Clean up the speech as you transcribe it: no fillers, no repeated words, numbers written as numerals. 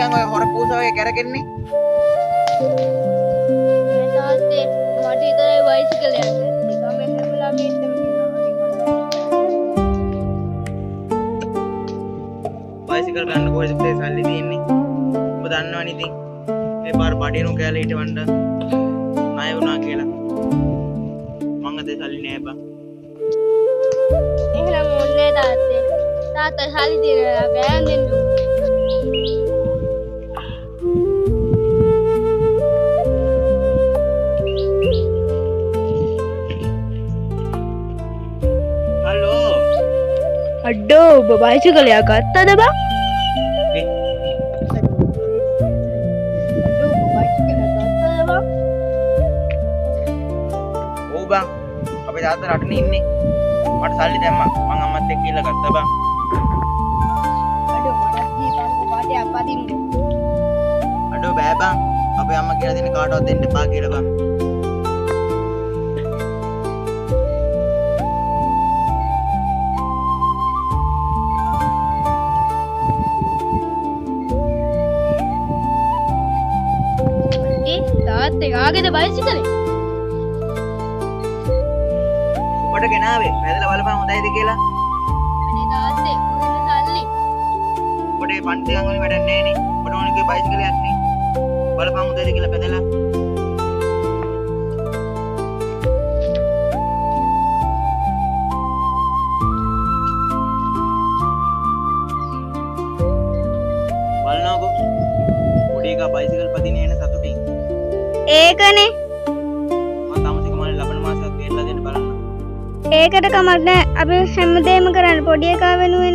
නිකන් ඔය හොර පූස වගේ කැරකෙන්නේ? මේ තාත්තේ මට ඉතරයි බයිසිකල් යන්න ඇත්තේ. ගමේ හැම ළමයින්ටම කියනවා. බයිසිකල් ගන්න කොහෙද පුතේ සල්ලි තියෙන්නේ? ඔබ දන්නවනේ ඉතින්. මේ පාර බඩේනු කෑලේ හිටවන්න ණය වුණා කියලා. මං අතේ සල්ලි නෑ බං. එහෙනම් මොන්නේ තාත්තේ. තාත්තා සල්ලි තියලා බෑන් දෙන්න. හලෝ. අඩෝ ඔබ බයිසිකලයක් ගත්තද බං? ඔව් බං. අපේ තාත්තා රටනේ ඉන්නේ. මට සල්ලි දැම්මා. මං අම්මත් එක්ක ගිහලා ගත්තා බං. අඩෝ මට දීපන්කෝ පාටයක් පදින්න. අඩෝ බෑ බං. අපේ අම්මා කියලා දෙන්නේ කාටවත් දෙන්න එපා කියලා බං. තාත්තේ කාගේද බයිසිකලේ? ඔබට ගෙනාවේ. පැදලා බලපන් හොඳයිද කියලා. අනේ තාත්තේ මොකද සල්ලි? ඔබට මේ පන්තියන් වලින් වැඩක් නැහැ නේ. ඔබට ඕනේ කිව්වේ බයිසිකලයක් නේ. බලපන් හොඳයිද කියලා පැදලා. බලනකො. පොඩි එකා බයිසිකල් පදින්නේ එන සතුටින්. ඒකනේ. මම තාමසික මාළේ ලබන මාසයක් ගෙන්නලා දෙන්න බලන්න. ඒකට කමක් නැහැ. අපි හැමදේම කරන්න පොඩි එකා වෙනුවෙන්.